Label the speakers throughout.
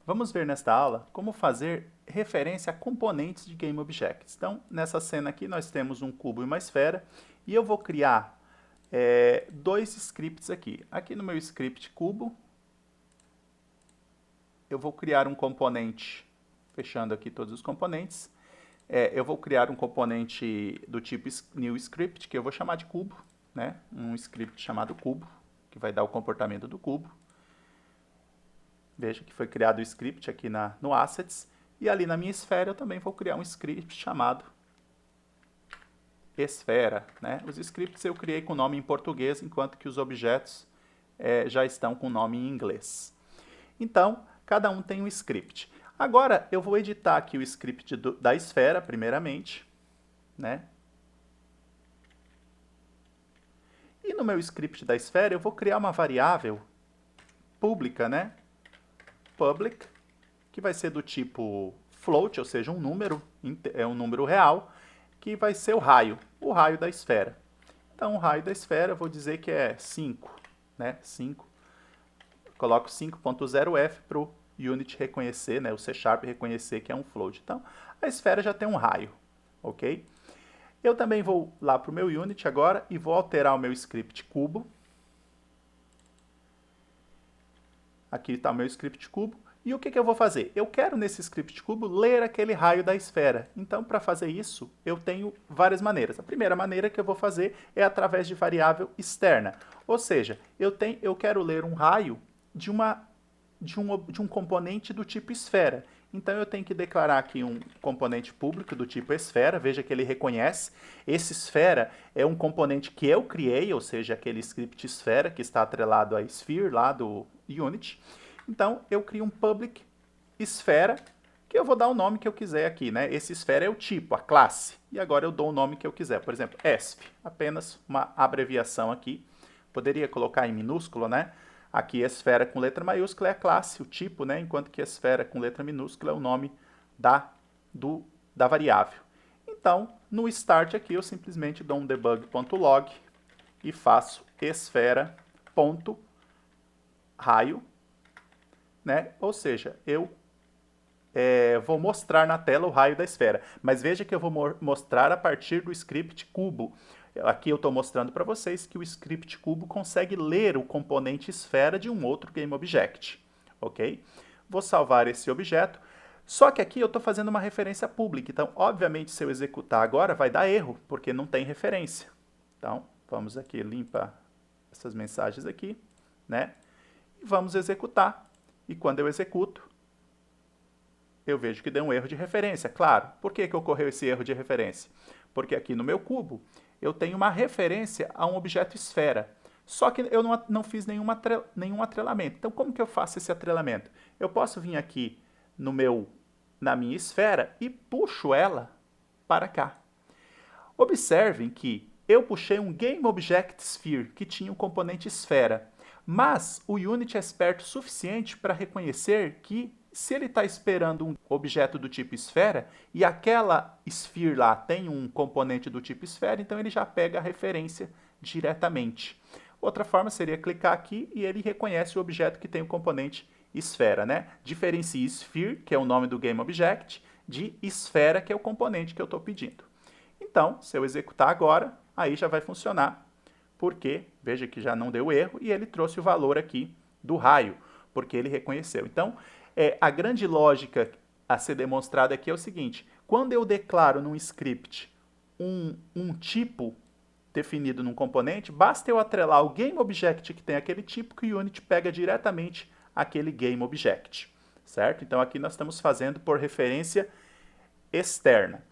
Speaker 1: Vamos ver nesta aula como fazer referência a componentes de GameObjects. Então, nessa cena aqui nós temos um cubo e uma esfera e eu vou criar dois scripts aqui. Aqui no meu script cubo, eu vou criar um componente, fechando aqui todos os componentes. Eu vou criar um componente do tipo newScript, que eu vou chamar de cubo, né? Um script chamado cubo, que vai dar o comportamento do cubo. Veja que foi criado o script aqui no Assets. E ali na minha esfera eu também vou criar um script chamado esfera, né? Os scripts eu criei com nome em português, enquanto que os objetos já estão com nome em inglês. Então, cada um tem um script. Agora, eu vou editar aqui o script da esfera, primeiramente, né? E no meu script da esfera, eu vou criar uma variável pública, né? Public, que vai ser do tipo float, ou seja, um número real, que vai ser o raio da esfera. Então, o raio da esfera, eu vou dizer que é 5, né? 5. Coloco 5.0f para o Unity reconhecer, né? O C# reconhecer que é um float. Então, a esfera já tem um raio, ok? Eu também vou lá para o meu Unity agora e vou alterar o meu script cubo. Aqui está o meu script cubo. E o que eu vou fazer? Eu quero, nesse script cubo, ler aquele raio da esfera. Então, para fazer isso, eu tenho várias maneiras. A primeira maneira que eu vou fazer é através de variável externa. Ou seja, eu quero ler um raio de um componente do tipo esfera. Então, eu tenho que declarar aqui um componente público do tipo esfera. Veja que ele reconhece. Esse esfera é um componente que eu criei, ou seja, aquele script esfera que está atrelado a sphere lá do Unity. Então, eu crio um public esfera, que eu vou dar o nome que eu quiser aqui, né? Esse esfera é o tipo, a classe. E agora eu dou o nome que eu quiser. Por exemplo, ESP, apenas uma abreviação aqui. Poderia colocar em minúsculo, né? Aqui, esfera com letra maiúscula é a classe, o tipo, né? Enquanto que esfera com letra minúscula é o nome da variável. Então, no start aqui, eu simplesmente dou um debug.log e faço esfera.raio, né? Ou seja, eu vou mostrar na tela o raio da esfera. Mas veja que eu vou mostrar a partir do script cubo. Aqui eu estou mostrando para vocês que o script cubo consegue ler o componente esfera de um outro GameObject. Ok? Vou salvar esse objeto. Só que aqui eu estou fazendo uma referência pública. Então, obviamente, se eu executar agora, vai dar erro, porque não tem referência. Então, vamos aqui, limpa essas mensagens aqui, né? E vamos executar. E quando eu executo, eu vejo que deu um erro de referência. Claro, por que ocorreu esse erro de referência? Porque aqui no meu cubo, eu tenho uma referência a um objeto esfera. Só que eu não fiz nenhum atrelamento. Então, como que eu faço esse atrelamento? Eu posso vir aqui na minha esfera e puxo ela para cá. Observem que eu puxei um GameObjectSphere, que tinha um componente esfera. Mas o Unity é esperto o suficiente para reconhecer que se ele está esperando um objeto do tipo esfera e aquela sphere lá tem um componente do tipo esfera, então ele já pega a referência diretamente. Outra forma seria clicar aqui e ele reconhece o objeto que tem o componente esfera, né? Diferencie sphere, que é o nome do GameObject, de esfera, que é o componente que eu estou pedindo. Então, se eu executar agora, aí já vai funcionar, porque, veja que já não deu erro, e ele trouxe o valor aqui do raio, porque ele reconheceu. Então, a grande lógica a ser demonstrada aqui é o seguinte: quando eu declaro num script um tipo definido num componente, basta eu atrelar o GameObject que tem aquele tipo que o Unity pega diretamente aquele GameObject, certo? Então aqui nós estamos fazendo por referência externa.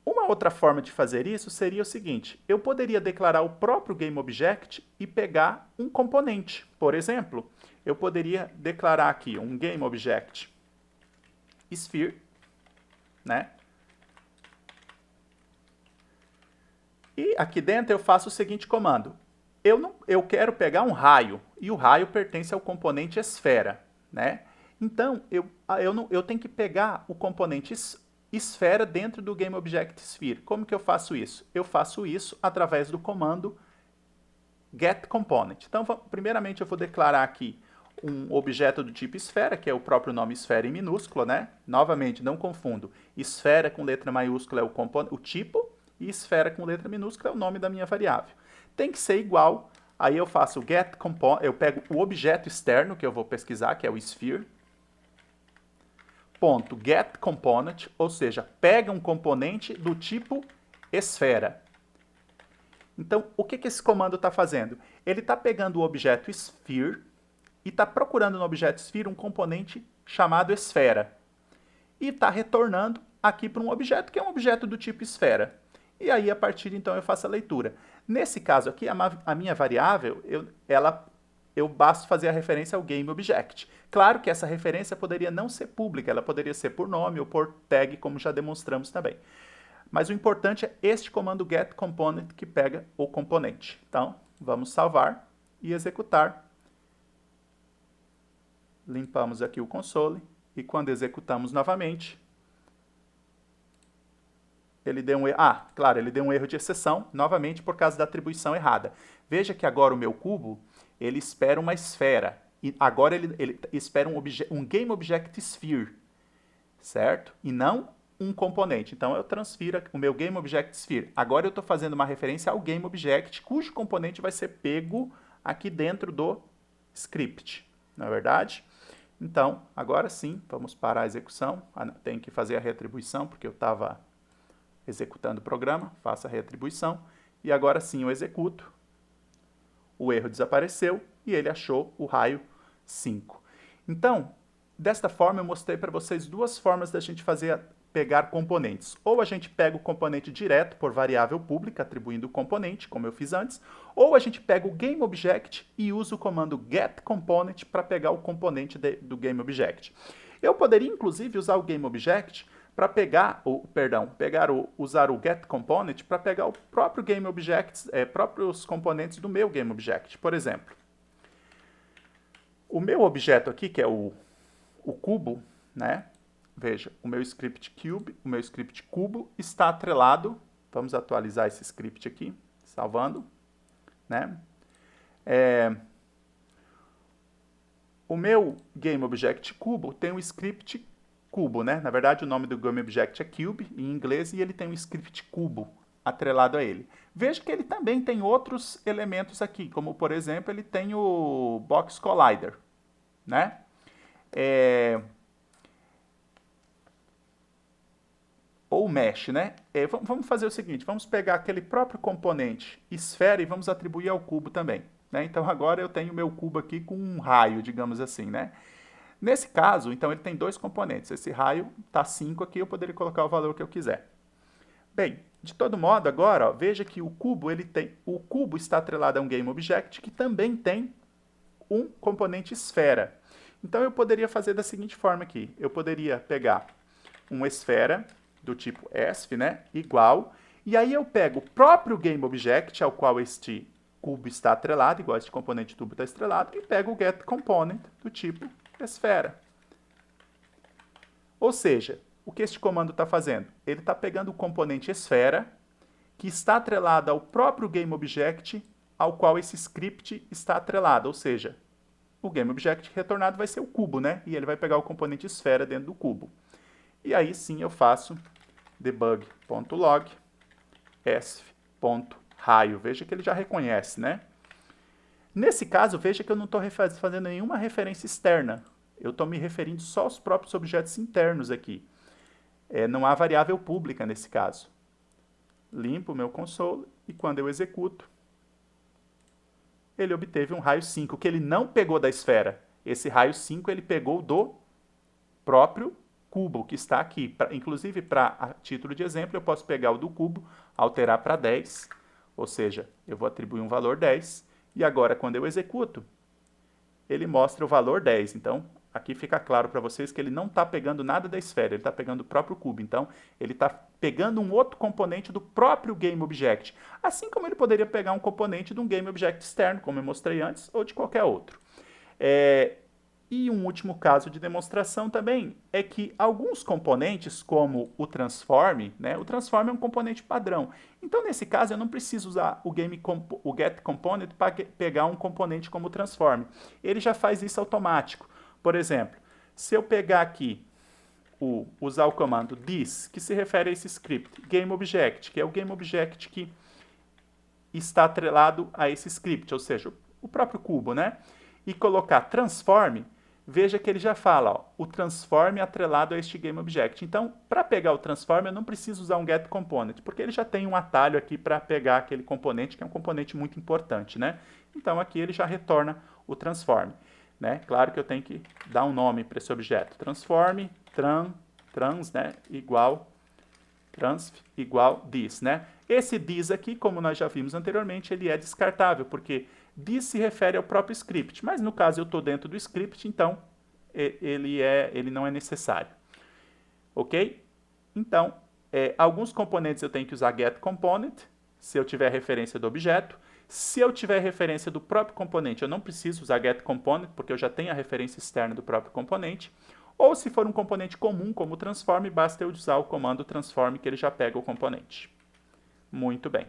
Speaker 1: Uma outra forma de fazer isso seria o seguinte: eu poderia declarar o próprio GameObject e pegar um componente. Por exemplo, eu poderia declarar aqui um GameObject Sphere, né? E aqui dentro eu faço o seguinte comando: eu quero pegar um raio, e o raio pertence ao componente esfera, né? Então, eu tenho que pegar o componente esfera dentro do GameObjectSphere. Como que eu faço isso? Eu faço isso através do comando getComponent. Então, primeiramente eu vou declarar aqui um objeto do tipo esfera, que é o próprio nome esfera em minúsculo, né? Novamente, não confundo. Esfera com letra maiúscula é o tipo, e esfera com letra minúscula é o nome da minha variável. Tem que ser igual, aí eu faço o get component, eu pego o objeto externo que eu vou pesquisar, que é o sphere, ponto get component, ou seja, pega um componente do tipo esfera. Então, o que esse comando está fazendo? Ele está pegando o objeto sphere e está procurando no objeto sphere um componente chamado esfera. E está retornando aqui para um objeto que é um objeto do tipo esfera. E aí, a partir de então, eu faço a leitura. Nesse caso aqui, a minha variável, eu basta fazer a referência ao GameObject. Claro que essa referência poderia não ser pública, ela poderia ser por nome ou por tag, como já demonstramos também. Mas o importante é este comando getComponent que pega o componente. Então, vamos salvar e executar. Limpamos aqui o console e quando executamos novamente, ele deu um erro. Ah, claro, ele deu um erro de exceção, novamente por causa da atribuição errada. Veja que agora o meu cubo, ele espera uma esfera. E agora ele espera um GameObjectSphere, certo? E não um componente. Então eu transfiro o meu GameObjectSphere. Agora eu estou fazendo uma referência ao GameObject, cujo componente vai ser pego aqui dentro do script. Não é verdade? Então, agora sim, vamos parar a execução. Tem que fazer a reatribuição, porque eu estava executando o programa. Faço a reatribuição. E agora sim eu executo. O erro desapareceu e ele achou o raio 5. Então, desta forma eu mostrei para vocês duas formas da gente pegar componentes. Ou a gente pega o componente direto por variável pública, atribuindo o componente, como eu fiz antes, ou a gente pega o GameObject e usa o comando getComponent para pegar o componente do GameObject. Eu poderia, inclusive, usar o GameObject para usar o getComponent para pegar o próprio GameObject, próprios componentes do meu GameObject. Por exemplo, o meu objeto aqui, que é o cubo, né? Veja, o meu script cubo está atrelado. Vamos atualizar esse script aqui, salvando, né? O meu GameObject cubo tem um script cubo, né? Na verdade, o nome do GameObject é cube em inglês e ele tem um script cubo atrelado a ele. Veja que ele também tem outros elementos aqui, como por exemplo, ele tem o Box Collider, né? Ou mesh, né? Vamos fazer o seguinte, vamos pegar aquele próprio componente esfera e vamos atribuir ao cubo também, né? Então agora eu tenho o meu cubo aqui com um raio, digamos assim, né? Nesse caso, então ele tem dois componentes. Esse raio está 5 aqui, eu poderia colocar o valor que eu quiser. Bem, de todo modo, agora, ó, veja que o cubo está atrelado a um GameObject que também tem um componente esfera. Então eu poderia fazer da seguinte forma aqui. Eu poderia pegar uma esfera do tipo ESF, né, igual, e aí eu pego o próprio GameObject ao qual este cubo está atrelado, igual este componente tubo está estrelado, e pego o getComponent do tipo esfera. Ou seja, o que este comando está fazendo? Ele está pegando o componente esfera, que está atrelado ao próprio GameObject ao qual esse script está atrelado, ou seja, o GameObject retornado vai ser o cubo, né? E ele vai pegar o componente esfera dentro do cubo. E aí sim eu faço debug.log esf.raio. Veja que ele já reconhece, né? Nesse caso, veja que eu não estou fazendo nenhuma referência externa. Eu estou me referindo só aos próprios objetos internos aqui. Não há variável pública nesse caso. Limpo o meu console e quando eu executo, ele obteve um raio 5, que ele não pegou da esfera. Esse raio 5 ele pegou do próprio cubo que está aqui. Inclusive, para título de exemplo, eu posso pegar o do cubo, alterar para 10, ou seja, eu vou atribuir um valor 10, e agora, quando eu executo, ele mostra o valor 10. Então, aqui fica claro para vocês que ele não está pegando nada da esfera, ele está pegando o próprio cubo. Então, ele está pegando um outro componente do próprio GameObject, assim como ele poderia pegar um componente de um GameObject externo, como eu mostrei antes, ou de qualquer outro. E um último caso de demonstração também é que alguns componentes, como o transform, né, o transform é um componente padrão. Então, nesse caso, eu não preciso usar o getComponent para pegar um componente como o transform. Ele já faz isso automático. Por exemplo, se eu pegar aqui, usar o comando this, que se refere a esse script, GameObject, que é o GameObject que está atrelado a esse script, ou seja, o próprio cubo, né? E colocar transform, veja que ele já fala, ó, o transform atrelado a este GameObject. Então, para pegar o transform, eu não preciso usar um getComponent, porque ele já tem um atalho aqui para pegar aquele componente, que é um componente muito importante, né? Então, aqui ele já retorna o transform, né? Claro que eu tenho que dar um nome para esse objeto. Transform, trans, né? Transf igual this, né? Esse this aqui, como nós já vimos anteriormente, ele é descartável, porque this se refere ao próprio script, mas no caso eu estou dentro do script, então ele não é necessário. Ok? Então, alguns componentes eu tenho que usar getComponent, se eu tiver referência do objeto. Se eu tiver referência do próprio componente, eu não preciso usar getComponent, porque eu já tenho a referência externa do próprio componente. Ou se for um componente comum, como o transform, basta eu usar o comando transform, que ele já pega o componente. Muito bem.